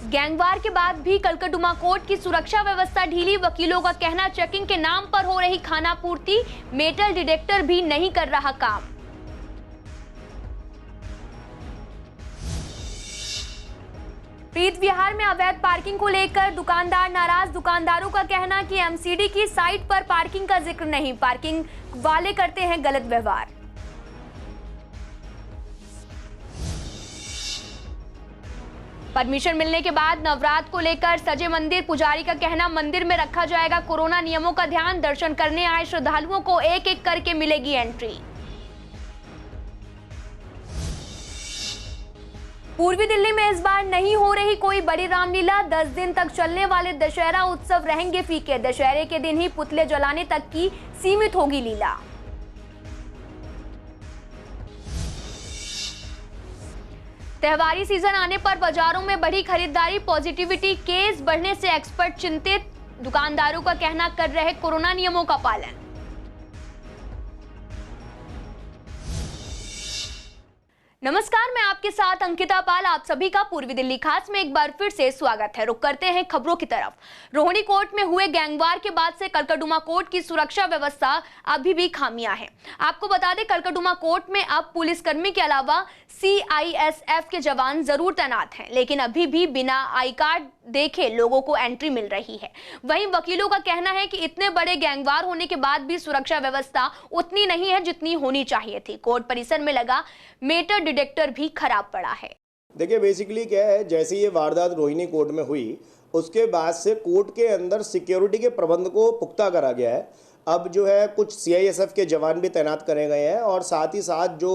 Gang war के बाद भी कलकदुमा कोर्ट की सुरक्षा व्यवस्था ढीली। वकीलों का कहना, चेकिंग के नाम पर हो रही खानापूर्ति, मेटल डिटेक्टर भी नहीं कर रहा काम। प्रीत विहार में अवैध पार्किंग को लेकर दुकानदार नाराज। दुकानदारों का कहना कि एमसीडी की साइट पर पार्किंग का जिक्र नहीं, पार्किंग वाले करते हैं गलत व्यवहार। परमिशन मिलने के बाद नवरात्र को लेकर सजे मंदिर। पुजारी का कहना, मंदिर में रखा जाएगा कोरोना नियमों का ध्यान। दर्शन करने आए श्रद्धालुओं को एक एक करके मिलेगी एंट्री। पूर्वी दिल्ली में इस बार नहीं हो रही कोई बड़ी रामलीला। 10 दिन तक चलने वाले दशहरा उत्सव रहेंगे फीके। दशहरे के दिन ही पुतले जलाने तक की सीमित होगी लीला। त्योहारी सीजन आने पर बाजारों में बढ़ी खरीदारी। पॉजिटिविटी केस बढ़ने से एक्सपर्ट चिंतित। दुकानदारों का कहना, कर रहे कोरोना नियमों का पालन। नमस्कार, मैं आपके साथ अंकिता पाल। आप सभी का पूर्वी दिल्ली खास में एक बार फिर से स्वागत है। रुक करते हैं खबरों की तरफ। रोहिणी कोर्ट में हुए गैंगवार के बाद से कलकदुमा कोर्ट की सुरक्षा व्यवस्था अभी भी खामियां है। आपको बता दें, कलकदुमा कोर्ट में अब पुलिसकर्मी के अलावा सीआईएसएफ के जवान जरूर तैनात हैं, लेकिन अभी भी बिना आई कार्ड देखे लोगों को एंट्री मिल रही है। वहीं वकीलों का कहना है कि इतने बड़े गैंगवार होने के बाद भी सुरक्षा व्यवस्था उतनी नहीं है जितनी होनी चाहिए थी। कोर्ट परिसर में लगा मेटल डिटेक्टर भी खराब पड़ा है। देखिए, बेसिकली क्या है, जैसे ये वारदात रोहिणी कोर्ट में हुई उसके बाद से कोर्ट के अंदर सिक्योरिटी के प्रबंध को पुख्ता करा गया है। अब जो है कुछ सीआईएसएफ के जवान भी तैनात करे गए हैं और साथ ही साथ जो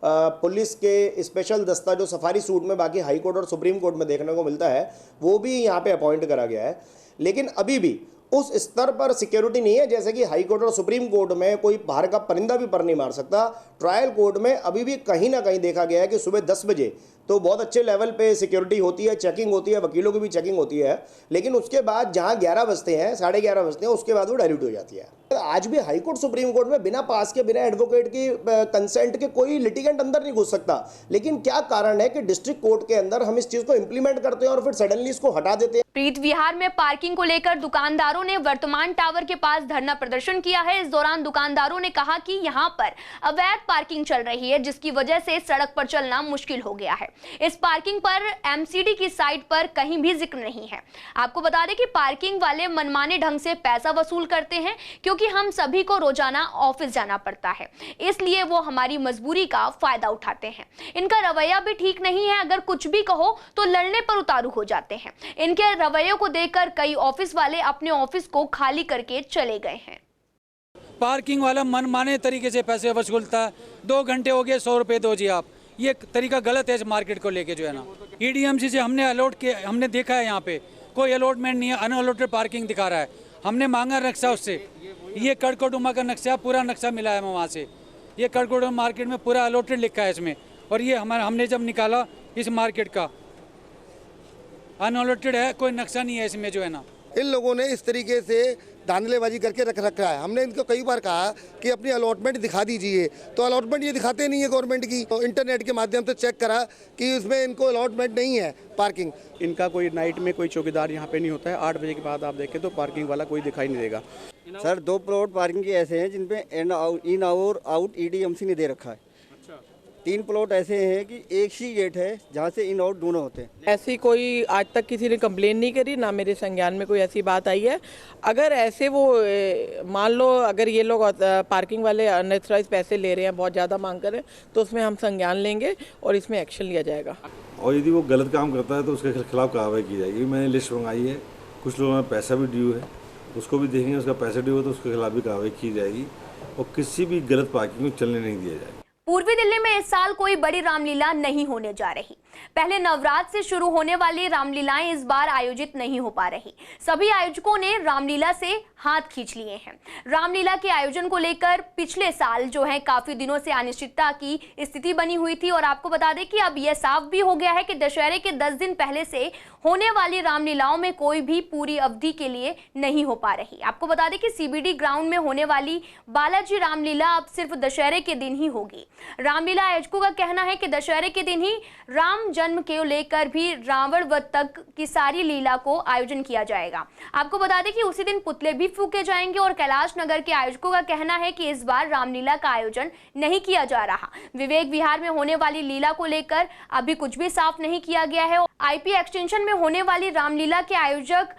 पुलिस के स्पेशल दस्ता जो सफारी सूट में बाकी हाई कोर्ट और सुप्रीम कोर्ट में देखने को मिलता है वो भी यहाँ पे अपॉइंट करा गया है। लेकिन अभी भी उस स्तर पर सिक्योरिटी नहीं है जैसे कि हाई कोर्ट और सुप्रीम कोर्ट में कोई बाहर का परिंदा भी पर नहीं मार सकता। ट्रायल कोर्ट में अभी भी कहीं ना कहीं देखा गया है कि सुबह 10 बजे तो बहुत अच्छे लेवल पे सिक्योरिटी होती है, चेकिंग होती है, वकीलों की भी चेकिंग होती है, लेकिन उसके बाद जहां 11 बजते हैं, 11:30 बजते हैं, उसके बाद वो डायल्यूट हो जाती है। आज भी हाई कोर्ट सुप्रीम कोर्ट में बिना पास के, बिना एडवोकेट की कंसेंट के कोई लिटिगेंट अंदर नहीं घुस सकता। लेकिन क्या कारण है कि डिस्ट्रिक्ट कोर्ट के अंदर हम इस चीज को इंप्लीमेंट करते हैं और फिर सडनली इसको हटा देते हैं। प्रीत विहार में पार्किंग को लेकर दुकानदारों ने वर्तमान टावर के पास धरना प्रदर्शन किया है। इस दौरान दुकानदारों ने कहा कि यहां पर अवैध पार्किंग चल रही है, जिसकी वजह से सड़क पर चलना मुश्किल हो गया है। इस पार्किंग पर एमसीडी की साइट पर कहीं भी जिक्र नहीं है। आपको बता दें कि पार्किंग वाले मनमाने ढंग से पैसा वसूल करते हैं, क्योंकि हम सभी को रोजाना ऑफिस जाना पड़ता है, इसलिए वो हमारी मजबूरी का फायदा उठाते हैं। इनका रवैया भी ठीक नहीं है। अगर कुछ भी कहो तो लड़ने पर उतारू हो जाते हैं। इनके रवैयों को देखकर कई ऑफिस वाले अपने ऑफिस को खाली करके चले गए हैं। पार्किंग वाला मनमाने तरीके से पैसे वसूलता है। 2 घंटे हो गए, 100 रुपये दो जी आप। ये तरीका गलत है इस मार्केट को लेके जो है ना। ईडीएमसी से हमने देखा है यहाँ पे कोई अलॉटमेंट नहीं है, अनअलॉटेड पार्किंग दिखा रहा है। हमने मांगा नक्शा उससे, ये कड़कोडुमा का नक्शा, पूरा नक्शा मिला है वहाँ से। ये कड़कोडुमा मार्केट में पूरा अलॉटेड लिखा है इसमें, और ये हमने जब निकाला इस मार्केट का अनअलॉटेड है, कोई नक्शा नहीं है इसमें जो है ना। इन लोगों ने इस तरीके से धांधलेबाजी करके रख रखा है। हमने इनको कई बार कहा कि अपनी अलॉटमेंट दिखा दीजिए, तो अलॉटमेंट ये दिखाते नहीं है गवर्नमेंट की। तो इंटरनेट के माध्यम से चेक करा कि उसमें इनको अलॉटमेंट नहीं है पार्किंग। इनका कोई नाइट में कोई चौकीदार यहाँ पे नहीं होता है। 8 बजे के बाद आप देखें तो पार्किंग वाला कोई दिखाई नहीं देगा। सर 2 प्लॉट पार्किंग के ऐसे हैं जिनपे इन और आउट ईडीएमसी ने दे रखा है। 3 प्लॉट ऐसे हैं कि एक ही गेट है जहाँ से इन आउट दोनों होते हैं। ऐसी कोई आज तक किसी ने कंप्लेन नहीं करी, ना मेरे संज्ञान में कोई ऐसी बात आई है। अगर ऐसे वो मान लो अगर ये लोग पार्किंग वाले अनऑथराइज पैसे ले रहे हैं, बहुत ज़्यादा मांग कर रहे हैं, तो उसमें हम संज्ञान लेंगे और इसमें एक्शन लिया जाएगा। और यदि वो गलत काम करता है तो उसके खिलाफ कार्रवाई की जाएगी। मैंने लिस्ट मंगाई है, कुछ लोगों में पैसा भी ड्यू है, उसको भी देखेंगे। उसका पैसा ड्यू है तो उसके खिलाफ भी कार्रवाई की जाएगी और किसी भी गलत पार्किंग को चलने नहीं दिया जाएगा। पूर्वी दिल्ली में इस साल कोई बड़ी रामलीला नहीं होने जा रही। पहले नवरात्र से शुरू होने वाली रामलीलाएं इस बार आयोजित नहीं हो पा रही। सभी आयोजकों ने रामलीला से हाथ खींच लिए हैं। रामलीला के आयोजन को लेकर पिछले साल जो है काफी दिनों से अनिश्चितता की स्थिति बनी हुई थी, और आपको बता दें कि अब यह साफ भी हो गया है कि दशहरे के 10 दिन पहले से होने वाली रामलीलाओं में कोई भी पूरी अवधि के लिए नहीं हो पा रही। आपको बता दें कि सीबीडी ग्राउंड में होने वाली बालाजी रामलीला अब सिर्फ दशहरे के दिन ही होगी। रामलीला आयोजकों का कहना है कि दशहरे के दिन ही राम राम जन्म को लेकर भी रावण वध तक की सारी लीला को आयोजन किया जाएगा। आपको बता दें कि उसी दिन पुतले भी फूके जाएंगे और कैलाश नगर के आयोजकों का कहना है कि इस बार रामलीला का आयोजन नहीं किया जा रहा। विवेक विहार में होने वाली लीला को लेकर अभी कुछ भी साफ नहीं किया गया है। आईपी एक्सटेंशन में होने वाली रामलीला के आयोजक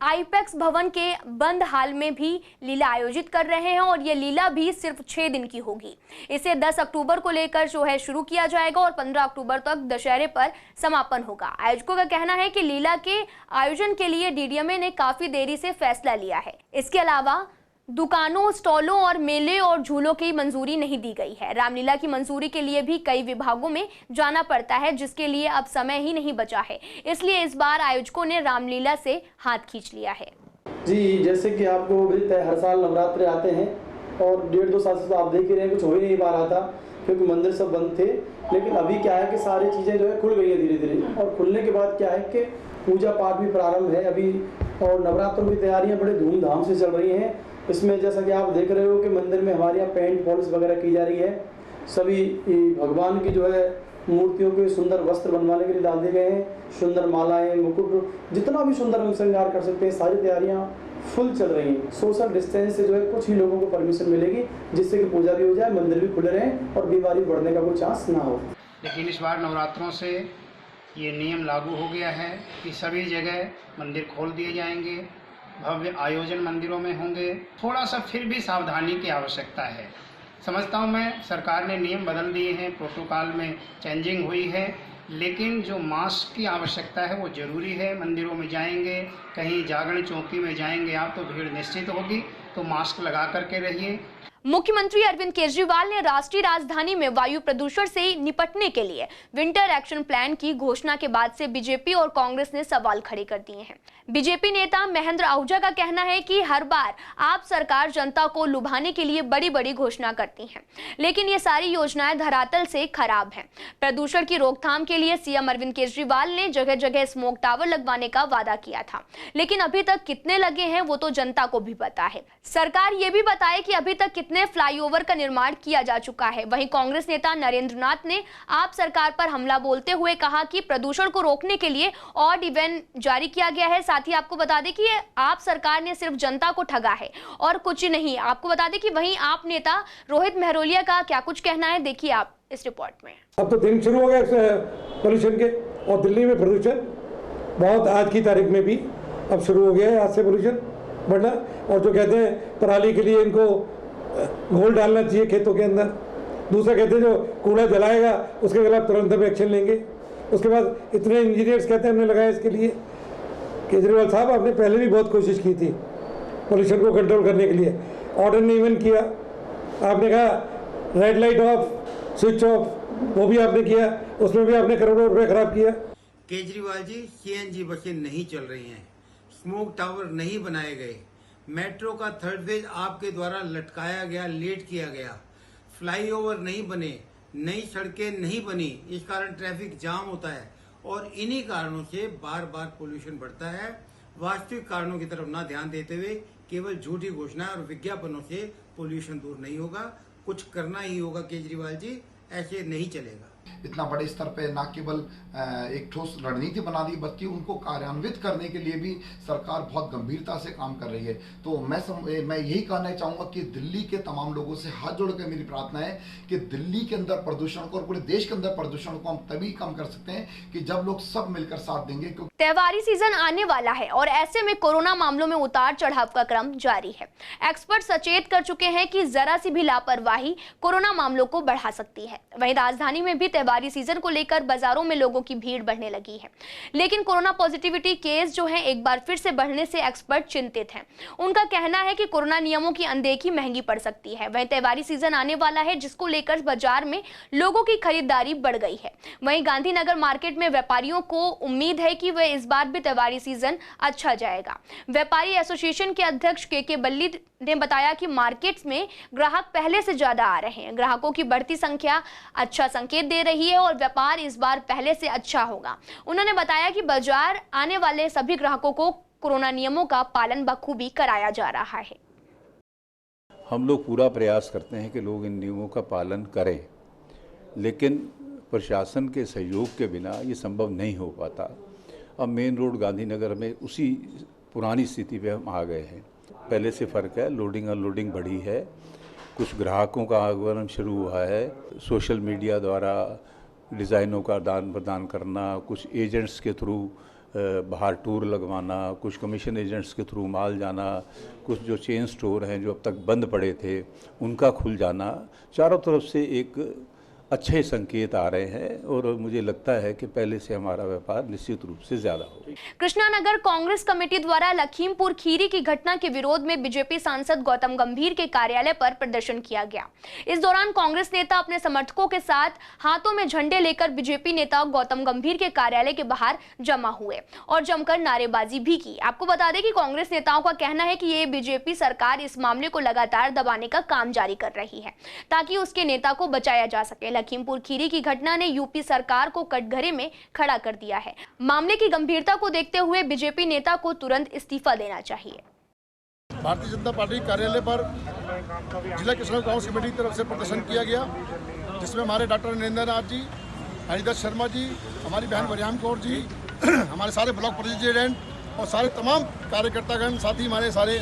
आईपेक्स भवन के बंद हाल में भी लीला आयोजित कर रहे हैं और ये लीला भी सिर्फ 6 दिन की होगी। इसे 10 अक्टूबर को लेकर जो है शुरू किया जाएगा और 15 अक्टूबर तक दशहरे पर समापन होगा। आयोजकों का कहना है कि लीला के आयोजन के लिए डीडीएमए ने काफी देरी से फैसला लिया है। इसके अलावा दुकानों, स्टॉलों और मेले और झूलों की मंजूरी नहीं दी गई है। रामलीला की मंजूरी के लिए भी कई विभागों में जाना पड़ता है, जिसके लिए अब समय ही नहीं बचा है। इसलिए इस बार आयोजकों ने रामलीला से हाथ खींच लिया है। जी, जैसे कि आपको विदित है, हर साल नवरात्रे आते हैं और 1.5-2 साल से तो आप देख ही रहे हैं, कुछ हो ही नहीं पा रहा था क्योंकि मंदिर सब बंद थे। लेकिन अभी क्या है कि सारी चीज़ें जो है खुल गई है धीरे धीरे, और खुलने के बाद क्या है कि पूजा पाठ भी प्रारंभ है अभी और नवरात्रों की तैयारियाँ बड़े धूमधाम से चल रही हैं। इसमें जैसा कि आप देख रहे हो कि मंदिर में हमारे यहाँ पेंट पॉलिश वगैरह की जा रही है। सभी भगवान की जो है मूर्तियों के सुंदर वस्त्र बनवाने के लिए डाल दिए गए हैं। सुंदर मालाएं, मुकुट, जितना भी सुंदर हम श्रृंगार कर सकते हैं, सारी तैयारियाँ फुल चल रही हैं। सोशल डिस्टेंस से जो है कुछ ही लोगों को परमिशन मिलेगी, जिससे कि पूजा भी हो जाए, मंदिर भी खुले रहें और बीमारी बढ़ने का कोई चांस ना हो। लेकिन इस बार नवरात्रों से ये नियम लागू हो गया है कि सभी जगह मंदिर खोल दिए जाएंगे, भव्य आयोजन मंदिरों में होंगे। थोड़ा सा फिर भी सावधानी की आवश्यकता है। समझता हूँ मैं, सरकार ने नियम बदल दिए हैं, प्रोटोकॉल में चेंजिंग हुई है, लेकिन जो मास्क की आवश्यकता है वो ज़रूरी है। मंदिरों में जाएंगे, कहीं जागरण चौकी में जाएंगे आप तो भीड़ निश्चित होगी, तो मास्क लगा करके रहिए। मुख्यमंत्री अरविंद केजरीवाल ने राष्ट्रीय राजधानी में वायु प्रदूषण से निपटने के लिए विंटर एक्शन प्लान की घोषणा के बाद से बीजेपी और कांग्रेस ने सवाल खड़े कर दिए हैं। बीजेपी नेता महेंद्र आहूजा का कहना है कि हर बार आप सरकार जनता को लुभाने के लिए बड़ी बड़ी घोषणा करती है, लेकिन ये सारी योजनाएं धरातल से खराब हैं। प्रदूषण की रोकथाम के लिए सीएम अरविंद केजरीवाल ने जगह जगह स्मोक टावर लगवाने का वादा किया था, लेकिन अभी तक कितने लगे हैं वो तो जनता को भी पता है। सरकार ये भी बताए कि अभी तक कितने फ्लाईओवर का निर्माण किया जा चुका है। वहीं कांग्रेस नेता नरेंद्र नाथ ने आप सरकार पर हमला बोलते हुए कहा कि प्रदूषण को रोकने के लिए ऑड इवन जारी किया गया है। साथ ही आपको बता दें कि आप सरकार ने सिर्फ जनता को ठगा है और कुछ नहीं। आपको बता दें कि वहीं आप नेता रोहित मेहरोलिया का क्या कुछ कहना है, देखिए आप इस रिपोर्ट में। अब तो दिन शुरू हो गए पोल्यूशन के, और दिल्ली में प्रदूषण बहुत आज की तारीख में भी अब शुरू हो गया है, आज से पोल्यूशन बढ़ना। और जो कहते हैं पराली के लिए इनको घोल डालना चाहिए खेतों के अंदर। दूसरा कहते हैं जो कूड़ा जलाएगा उसके खिलाफ तुरंत हम एक्शन लेंगे। उसके बाद इतने इंजीनियर्स कहते हैं हमने लगाया इसके लिए। केजरीवाल साहब, आपने पहले भी बहुत कोशिश की थी पोल्यूशन को कंट्रोल करने के लिए, ऑर्डर ने इवन किया। आपने कहा red light of, switch off, वो भी आपने किया, उसमें भी आपने करोड़ों रुपये खराब किया। केजरीवाल जी, सीएनजी बसें नहीं चल रही हैं, स्मोक टावर नहीं बनाए गए, मेट्रो का 3rd फेज आपके द्वारा लटकाया गया, लेट किया गया, फ्लाईओवर नहीं बने, नई सड़कें नहीं बनी, इस कारण ट्रैफिक जाम होता है और इन्हीं कारणों से बार बार पोल्यूशन बढ़ता है। वास्तविक कारणों की तरफ ना ध्यान देते हुए केवल झूठी घोषणाएं और विज्ञापनों से पोल्यूशन दूर नहीं होगा। कुछ करना ही होगा केजरीवाल जी, ऐसे नहीं चलेगा। इतना बड़े स्तर पे न केवल एक ठोस रणनीति बना दी, बल्कि उनको कार्यान्वित करने के लिए भी सरकार बहुत गंभीरता से काम कर रही है। तो मैं यही कहना चाहूँगा कि दिल्ली के तमाम लोगों से हाथ जोड़कर मेरी प्रार्थना है कि दिल्ली के अंदर प्रदूषण को और पूरे देश के अंदर प्रदूषण को हम तभी कम कर सकते हैं कि जब लोग सब मिलकर साथ देंगे। त्योहारी सीजन आने वाला है और ऐसे में कोरोना मामलों में उतार चढ़ाव का क्रम जारी है। एक्सपर्ट सचेत कर चुके हैं कि जरा सी भी लापरवाही कोरोना मामलों को बढ़ा सकती है। वहीं राजधानी में भी त्योहारी सीजन को लेकर बाजारों में लोगों की भीड़ बढ़ने लगी है, लेकिन कोरोना पॉजिटिविटी केस जो है एक बार फिर से बढ़ने से एक्सपर्ट चिंतित हैं। उनका कहना है कि कोरोना नियमों की अनदेखी महंगी पड़ सकती है। वहीं त्योहारी सीजन आने वाला है, जिसको लेकर बाजार में लोगों की खरीदारी बढ़ गई है। वहीं गांधीनगर मार्केट में व्यापारियों को उम्मीद है कि वह इस बार भी त्योहारी सीजन अच्छा जाएगा। व्यापारी एसोसिएशन के अध्यक्ष के बल्ली ने बताया कि मार्केट्स में ग्राहक पहले से ज्यादा आ रहे हैं। ग्राहकों की बढ़ती संख्या अच्छा संकेत दे रही है और व्यापार इस बार पहले से अच्छा होगा। उन्होंने बताया कि बाजार आने वाले सभी ग्राहकों को कोरोना नियमों का पालन बखूबी कराया जा रहा है। हम लोग पूरा प्रयास करते हैं कि लोग इन नियमों का पालन करें, लेकिन प्रशासन के सहयोग के बिना ये संभव नहीं हो पाता। अब मेन रोड गांधीनगर में उसी पुरानी स्थिति पे हम आ गए हैं। पहले से फ़र्क है, लोडिंग अनलोडिंग बढ़ी है, कुछ ग्राहकों का आगमन शुरू हुआ है, सोशल मीडिया द्वारा डिज़ाइनों का आदान प्रदान करना, कुछ एजेंट्स के थ्रू बाहर टूर लगवाना, कुछ कमीशन एजेंट्स के थ्रू माल जाना, कुछ जो चेन स्टोर हैं जो अब तक बंद पड़े थे उनका खुल जाना, चारों तरफ से एक अच्छे संकेत आ रहे हैं और मुझे लगता है कि पहले से हमारा व्यापार निश्चित रूप से ज्यादा हो। कृष्णानगर कांग्रेस कमेटी द्वारा लखीमपुर खीरी की घटना के विरोध में बीजेपी सांसद गौतम गंभीर के कार्यालय पर प्रदर्शन किया गया। इस दौरान कांग्रेस नेता अपने समर्थकों के साथ हाथों में झंडे लेकर बीजेपी नेता गौतम गंभीर के कार्यालय के बाहर जमा हुए और जमकर नारेबाजी भी की। आपको बता दें कि कांग्रेस नेताओं का कहना है कि ये बीजेपी सरकार इस मामले को लगातार दबाने का काम जारी कर रही है ताकि उसके नेता को बचाया जा सके। लखीमपुर खीरी की घटना ने यूपी सरकार को कटघरे में खड़ा कर दिया है। मामले की गंभीरता को देखते हुए बीजेपी नेता को तुरंत इस्तीफा देना चाहिए। भारतीय जनता पार्टी कार्यालय पर जिला किसान कांग्रेस कमेटी की तरफ से प्रदर्शन किया गया, जिसमें हमारे डॉक्टर नरेंद्र नाथ जी, हरिदास शर्मा जी, हमारी बहन वरियाम कौर जी, हमारे सारे ब्लॉक प्रेसिडेंट और सारे तमाम कार्यकर्तागण, साथ ही हमारे सारे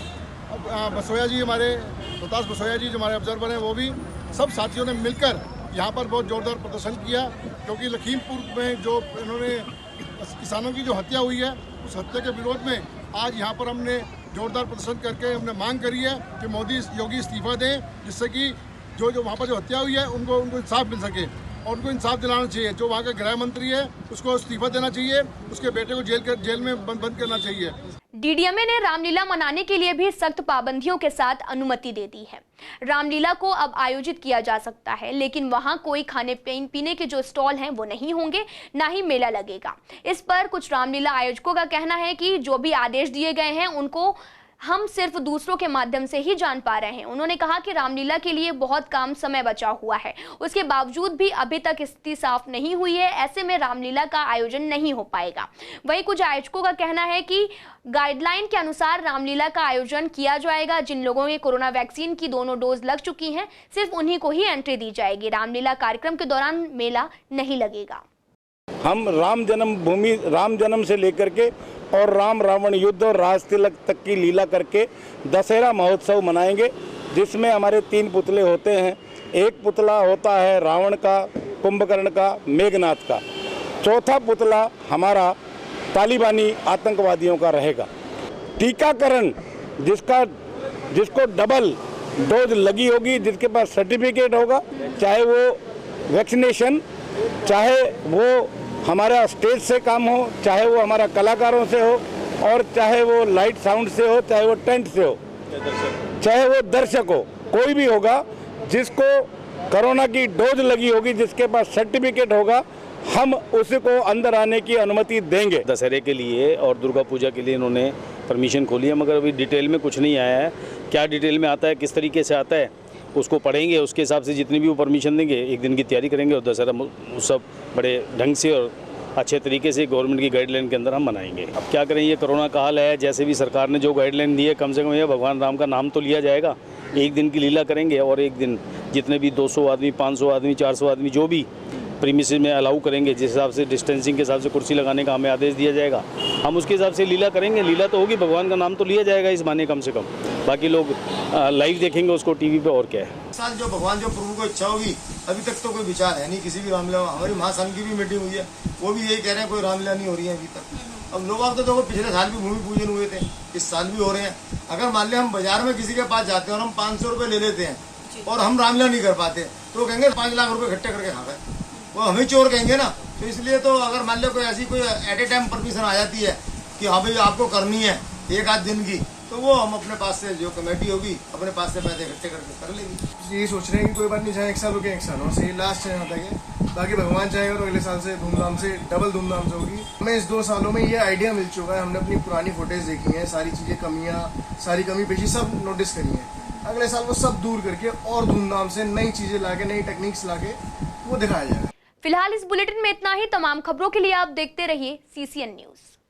बसोया जी, हमारे रोहतास बसोया जी जो हमारे ऑब्जर्वर हैं, वो भी सब साथियों ने मिलकर यहाँ पर बहुत जोरदार प्रदर्शन किया, क्योंकि लखीमपुर में जो इन्होंने किसानों की जो हत्या हुई है उस हत्या के विरोध में आज यहाँ पर हमने जोरदार प्रदर्शन करके हमने मांग करी है कि मोदी योगी इस्तीफा दें, जिससे कि जो वहाँ पर जो हत्या हुई है उनको इंसाफ मिल सके और उनको इंसाफ दिलाना चाहिए। जो वहाँ का गृह मंत्री है उसको इस्तीफा देना चाहिए, उसके बेटे को जेल में बंद करना चाहिए। डीडीएमए ने रामलीला मनाने के लिए भी सख्त पाबंदियों के साथ अनुमति दे दी है। रामलीला को अब आयोजित किया जा सकता है, लेकिन वहां कोई खाने पीने के जो स्टॉल हैं वो नहीं होंगे, ना ही मेला लगेगा। इस पर कुछ रामलीला आयोजकों का कहना है कि जो भी आदेश दिए गए हैं उनको हम सिर्फ दूसरों के माध्यम से ही जान पा रहे हैं। उन्होंने कहा कि रामलीला के लिए बहुत कम समय बचा हुआ है, उसके बावजूद भी अभी तक स्थिति साफ नहीं हुई है। ऐसे में रामलीला का आयोजन नहीं हो पाएगा। वहीं कुछ आयोजकों का कहना है कि गाइडलाइन के अनुसार रामलीला का आयोजन किया जाएगा। जिन लोगों के कोरोना वैक्सीन की दोनों डोज लग चुकी हैं, सिर्फ उन्हीं को ही एंट्री दी जाएगी। रामलीला कार्यक्रम के दौरान मेला नहीं लगेगा। हम राम जन्मभूमि, राम जन्म से लेकर के और राम रावण युद्ध और राज तिलक तक की लीला करके दशहरा महोत्सव मनाएंगे, जिसमें हमारे 3 पुतले होते हैं। एक पुतला होता है रावण का, कुंभकर्ण का, मेघनाथ का। चौथा पुतला हमारा तालिबानी आतंकवादियों का रहेगा। टीकाकरण जिसको डबल डोज लगी होगी, जिसके पास सर्टिफिकेट होगा, चाहे वो वैक्सीनेशन, चाहे वो हमारा स्टेज से काम हो, चाहे वो हमारा कलाकारों से हो और चाहे वो लाइट साउंड से हो, चाहे वो टेंट से हो, चाहे वो दर्शक हो, कोई भी होगा जिसको कोरोना की डोज लगी होगी, जिसके पास सर्टिफिकेट होगा, हम उसको अंदर आने की अनुमति देंगे। दशहरे के लिए और दुर्गा पूजा के लिए इन्होंने परमिशन खोली है, मगर अभी डिटेल में कुछ नहीं आया है। क्या डिटेल में आता है, किस तरीके से आता है, उसको पढ़ेंगे, उसके हिसाब से जितनी भी वो परमिशन देंगे, एक दिन की तैयारी करेंगे और दशहरा उत्सव बड़े ढंग से और अच्छे तरीके से गवर्नमेंट की गाइडलाइन के अंदर हम मनाएंगे। अब क्या करें, ये कोरोना का हाल है, जैसे भी सरकार ने जो गाइडलाइन दी है, कम से कम ये भगवान राम का नाम तो लिया जाएगा। एक दिन की लीला करेंगे और एक दिन जितने भी 200 आदमी, 500 आदमी, 400 आदमी जो भी प्रीमिसेस में अलाउ करेंगे, जिस हिसाब से डिस्टेंसिंग के हिसाब से कुर्सी लगाने का हमें आदेश दिया जाएगा, हम उसके हिसाब से लीला करेंगे। लीला तो होगी, भगवान का नाम तो लिया जाएगा इस बहाने कम से कम। बाकी लोग लाइव देखेंगे उसको टीवी पे, और क्या है। साल जो भगवान जो प्रभु को इच्छा होगी, अभी तक तो कोई विचार है नहीं किसी भी रामलीला। हमारी महासंघ की भी मीटिंग हुई है, वो भी यही कह रहे हैं कोई रामलीला नहीं हो रही है अभी तक। अब लोग तो देखो पिछले साल भी भूमि पूजन हुए थे, इस साल भी हो रहे हैं। अगर मान लिया हम बाजार में किसी के पास जाते हैं और हम 500 रुपये ले लेते हैं और हम रामलीला नहीं कर पाते, तो कहेंगे 5 लाख रुपए इकट्ठे करके खा गए, वो हमें चोर कहेंगे ना। तो इसलिए तो अगर मान लो कोई ऐसी कोई एट ए टाइम परमिशन आ जाती है कि हाँ भाई आपको करनी है 1 आध दिन की, तो वो हम अपने पास से जो कमेटी होगी अपने पास से पैसे इकट्ठे करके कर लेगी। यही सोच रहे हैं कि कोई बात नहीं, चाहे 1 साल हो गया 1 साल हो, सही लास्ट चाहे होता है, बाकी भगवान चाहेगा तो अगले साल से धूमधाम से, डबल धूमधाम से होगी। हमें इस 2 सालों में ये आइडिया मिल चुका है, हमने अपनी पुरानी फुटेज देखी है, सारी चीज़ें कमियाँ, सारी कमी पेशी सब नोटिस करी है। अगले साल वो सब दूर करके और धूमधाम से नई चीज़ें लाके, नई टेक्निक्स लाके वो दिखाया जाएगा। फिलहाल इस बुलेटिन में इतना ही। तमाम खबरों के लिए आप देखते रहिए CCN न्यूज।